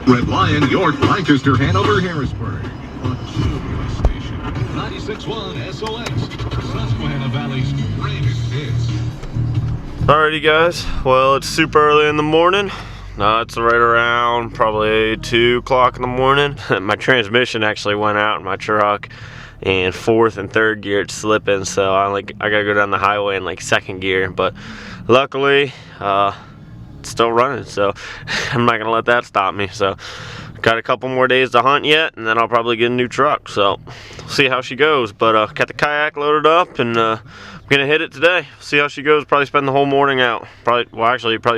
Red Lion, York, Lancaster, Hanover, Harrisburg. On Jubilee Station, 96.1 SOX, Susquehanna Valley's greatest hits. Alrighty guys, well it's super early in the morning. It's right around probably 2 o'clock in the morning. My transmission actually went out in my truck, and 4th and 3rd gear it's slipping, so I gotta go down the highway in like 2nd gear, but luckily it's still running, so I'm not gonna let that stop me. So got a couple more days to hunt yet, and then I'll probably get a new truck, so see how she goes. But got the kayak loaded up, and I'm gonna hit it today. See how she goes. Probably spend the whole morning out. Probably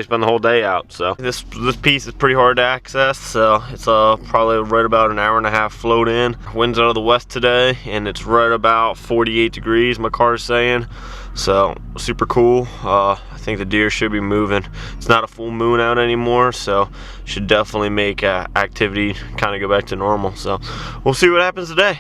spend the whole day out. So this piece is pretty hard to access, so it's probably right about an hour and a half float in. Wind's out of the west today, and it's right about 48 degrees, my car's saying. So super cool. I think the deer should be moving. It's not a full moon out anymore, so should definitely make activity kind of go back to normal. So we'll see what happens today.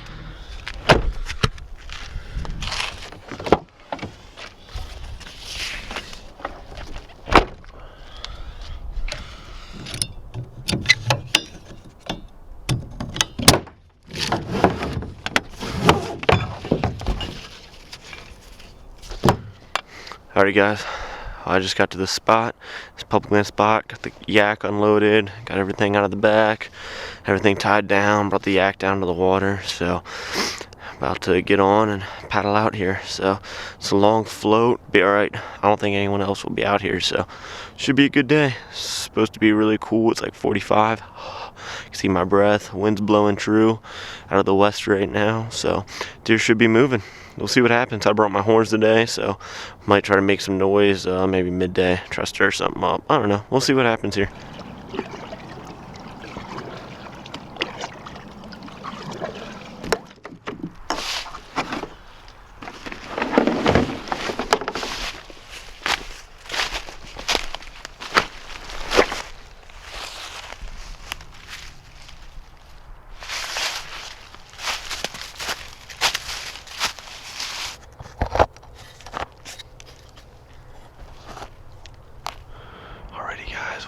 Alright guys, I just got to this spot, this public land spot, got the yak unloaded, got everything out of the back, everything tied down, brought the yak down to the water, so about to get on and paddle out here. So it's a long float, be alright. I don't think anyone else will be out here, so should be a good day. It's supposed to be really cool. It's like 45. You can see my breath, wind's blowing true out of the west right now, so deer should be moving. We'll see what happens. I brought my horns today, so might try to make some noise, maybe midday, try to stir something up. I don't know. We'll see what happens here.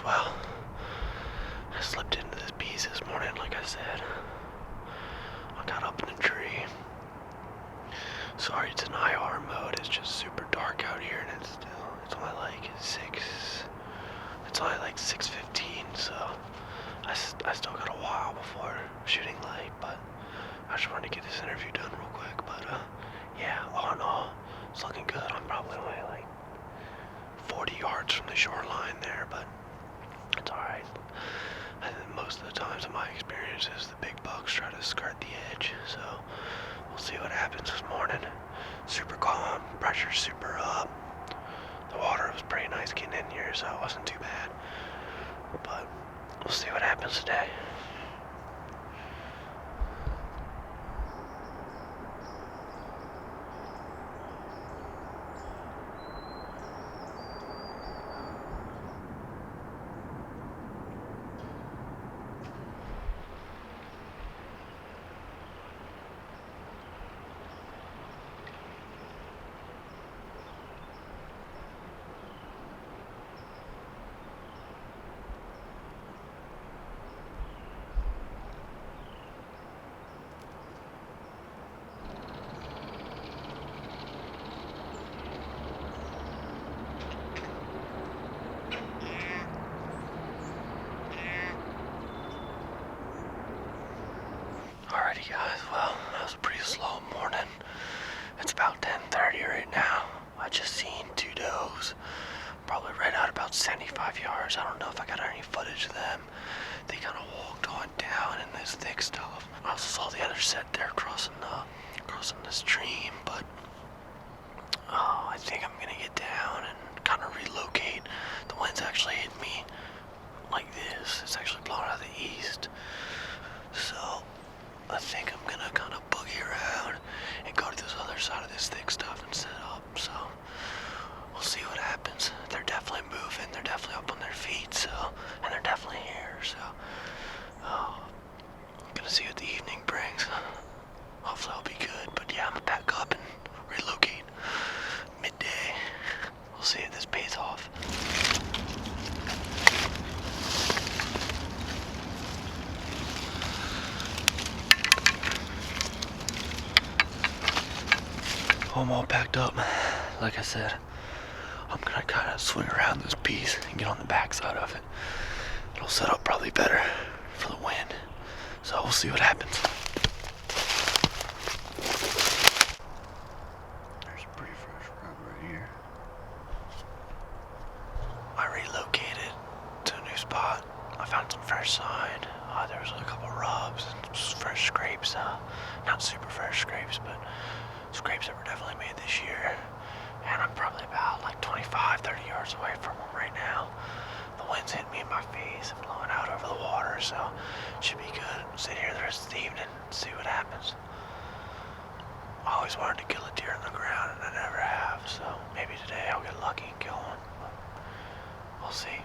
Well, I slipped into this piece this morning, like I said. I got up in a tree. Sorry, it's in IR mode. It's just super dark out here, and it's only like 6:15, so I still got a while before shooting light, but I just wanted to get this interview done real quick. But yeah, all in all, it's looking good. I'm probably only like 40 yards from the shoreline there, but it's alright. I think most of the times in my experiences, the big bucks try to skirt the edge, so we'll see what happens this morning. Super calm, pressure's super up. The water was pretty nice getting in here, so it wasn't too bad. But we'll see what happens today. Alrighty guys, well, that was a pretty slow morning. It's about 10:30 right now. I just seen 2 does, probably right out about 75 yards. I don't know if I got any footage of them. They kind of walked on down in this thick stuff. I also saw the other set there crossing the stream, but I think I'm gonna get down and kind of relocate. The wind's actually hitting me like this. It's actually blowing out of the east, so I think I'm gonna kind of boogie around and go to this other side of this thick stuff and set up. So we'll see what happens. They're definitely moving. They're definitely up on their feet. So, and they're definitely here. So I'm gonna see what the evening brings. Hopefully I'll be good. But yeah, I'm gonna pack up and relocate midday. We'll see if this pays off. I'm all packed up. Like I said, I'm gonna kind of swing around this piece and get on the back side of it. It'll set up probably better for the wind. So we'll see what happens. There's pretty fresh rug right here. I relocated to a new spot. I found some fresh sign. There was a couple rubs and fresh scrapes. Not super fresh scrapes, but scrapes that were definitely made this year. And I'm probably about like 25, 30 yards away from them right now. The wind's hitting me in my face and blowing out over the water, so it should be good. Sit here the rest of the evening and see what happens. I always wanted to kill a deer on the ground and I never have, so maybe today I'll get lucky and kill one. But we'll see.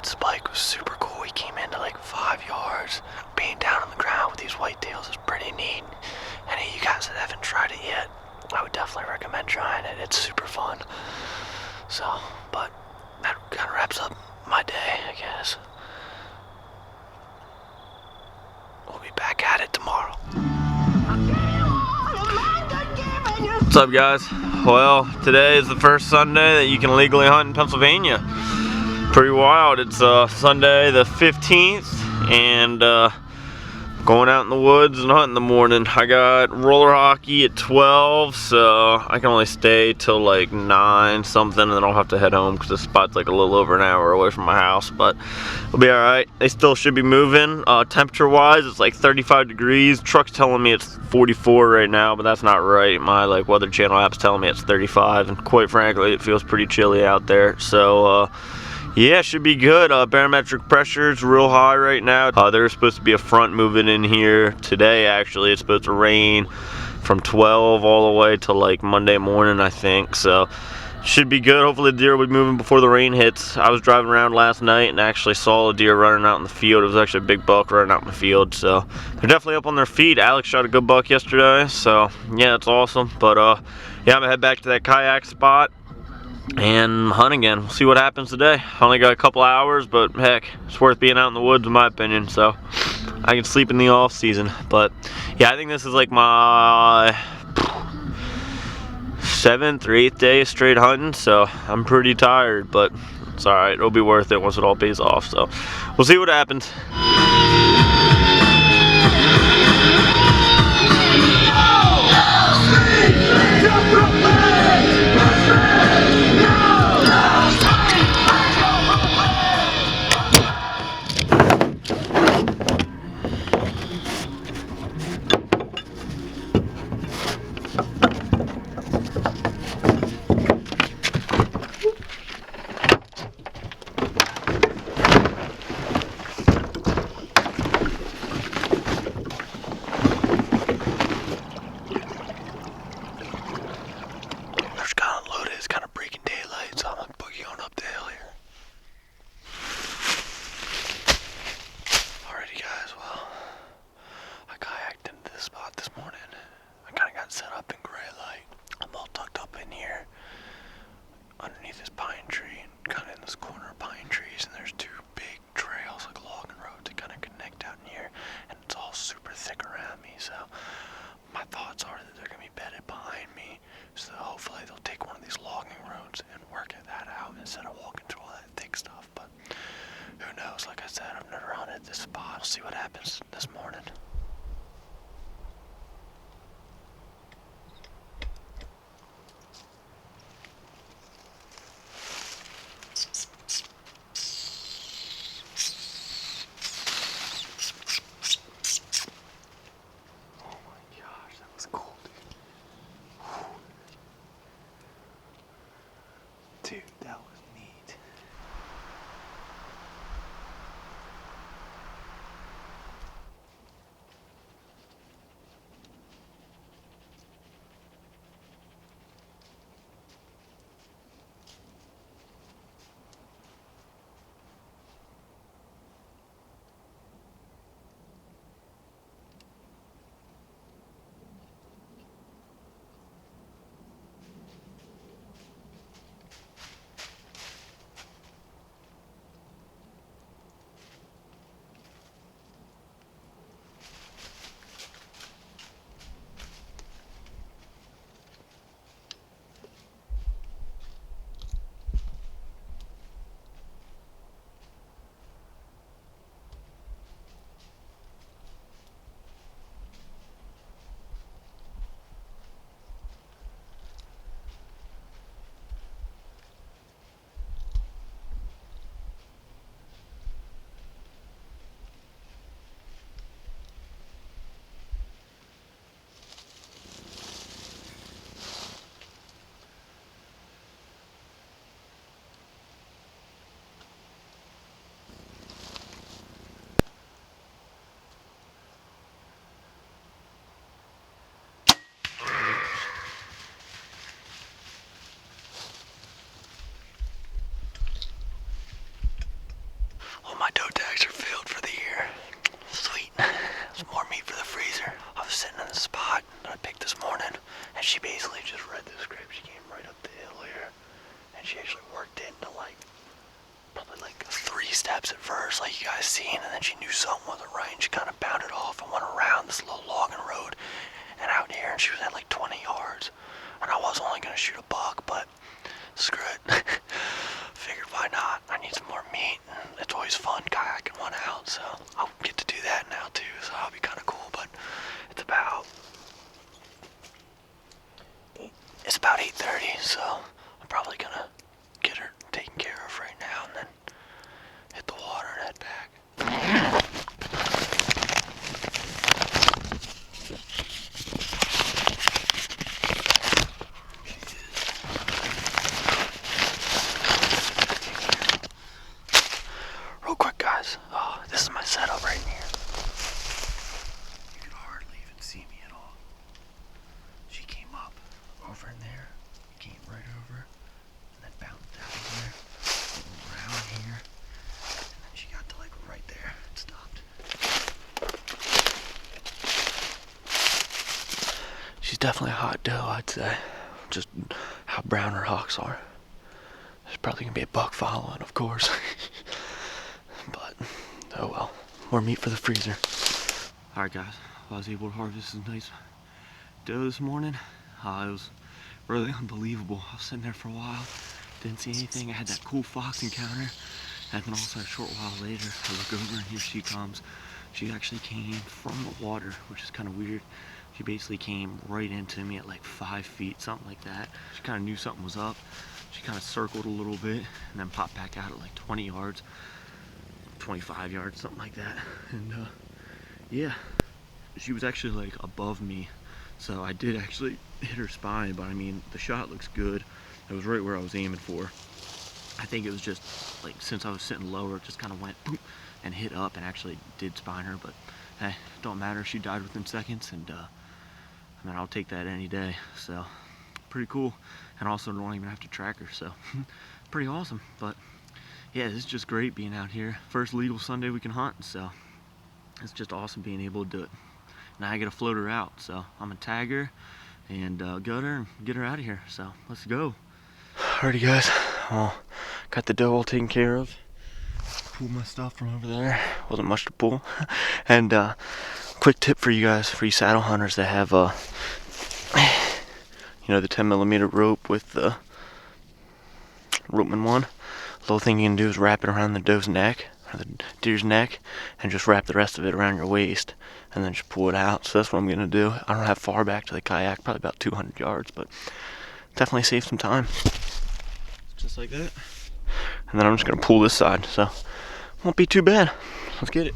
Spike was super cool. He came into like 5 yards. Being down on the ground with these whitetails is pretty neat. Any of you guys that haven't tried it yet, I would definitely recommend trying it. It's super fun. So, but that kind of wraps up my day, I guess. We'll be back at it tomorrow. What's up, guys? Well, today is the first Sunday that you can legally hunt in Pennsylvania. Pretty wild. It's Sunday the 15th, and going out in the woods and hunting in the morning. I got roller hockey at 12, so I can only stay till like 9 something, and then I'll have to head home because the spot's like a little over an hour away from my house, but it'll be alright. They still should be moving. Temperature wise, it's like 35 degrees. Truck's telling me it's 44 right now, but that's not right. My like Weather Channel app's telling me it's 35, and quite frankly, it feels pretty chilly out there. So yeah, should be good. Barometric pressure's real high right now. There's supposed to be a front moving in here today, actually. It's supposed to rain from 12 all the way to like Monday morning, I think. So should be good. Hopefully the deer will be moving before the rain hits. I was driving around last night and actually saw a deer running out in the field. It was actually a big buck running out in the field. So they're definitely up on their feet. Alex shot a good buck yesterday. So yeah, it's awesome. But yeah, I'm gonna head back to that kayak spot and hunt again. We'll see what happens today. I only got a couple hours, but heck, it's worth being out in the woods in my opinion, so I can sleep in the off season. But yeah, I think this is like my 7th or 8th day straight hunting, so I'm pretty tired, but it's alright. It'll be worth it once it all pays off, so we'll see what happens. See what happens this morning. Oh my gosh, that was cool, dude. Dude, that was neat. All my toe tags are filled for the year. Sweet. There's more meat for the freezer. I was sitting in the spot that I picked this morning, and she basically just read the script. She came right up the hill here, and she actually worked it into probably 3 steps at first, like you guys seen, and then she knew something wasn't right, and she kind of bounded off and went around this little logging road and out here, and she was at 20 yards. And I was only gonna shoot a buck, but screw it. Figured why not? I need some more meat, and it's always fun kayaking one out, so I'll get to do that now too, so that'll be kind of cool. But it's about 8:30, so I'm probably gonna get her taken care of right now and then hit the water and head back. Real quick, guys, this is my setup right here. You can hardly even see me at all. She came up over in there, came right over, and then bounced out of there, around here, and then she got to right there and stopped. She's definitely a hot doe, I'd say. just how brown her hocks are. There's probably gonna be a buck following, of course. But, oh well. More meat for the freezer. Alright guys, I was able to harvest this nice doe this morning. It was really unbelievable. I was sitting there for a while, didn't see anything. I had that cool fox encounter, and then also a short while later, I look over and here she comes. She actually came from the water, which is kind of weird. She basically came right into me at like 5 feet, something like that. She kind of knew something was up. She kind of circled a little bit and then popped back out at like 20 yards, 25 yards, something like that. And yeah, she was actually like above me. So I did actually hit her spine, but I mean, the shot looks good. It was right where I was aiming for. I think it was just like, since I was sitting lower, it just kind of went boom and hit up and actually did spine her, but hey, don't matter. She died within seconds, and I mean, I'll take that any day. So pretty cool. And also don't even have to track her, so pretty awesome. But yeah, this is just great being out here. First legal Sunday we can hunt, so it's just awesome being able to do it. Now I gotta float her out, so I'm gonna tag her and gut her and get her out of here. So let's go. Alrighty guys, well, got the doe all taken care of. Pulled my stuff from over there. Wasn't much to pull. And quick tip for you guys, for you saddle hunters that have you know, the 10mm rope with the ropeman one. The little thing you can do is wrap it around the doe's neck, or the deer's neck, and just wrap the rest of it around your waist, and then just pull it out. So that's what I'm gonna do. I don't have far back to the kayak, probably about 200 yards, but definitely save some time. Just like that. And then I'm just gonna pull this side, so won't be too bad. Let's get it.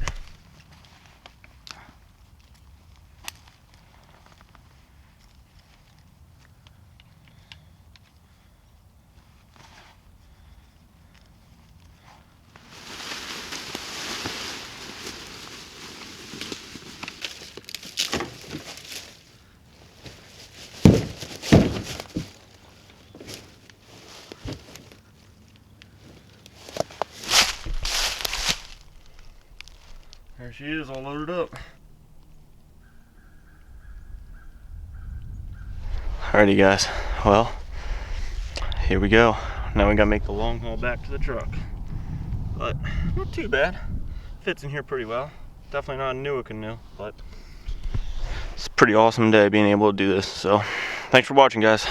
There she is, all loaded up. Alrighty guys, well, here we go. Now we gotta make the long haul back to the truck. But not too bad. Fits in here pretty well. Definitely not a new canoe, but it's a pretty awesome day being able to do this. So thanks for watching guys.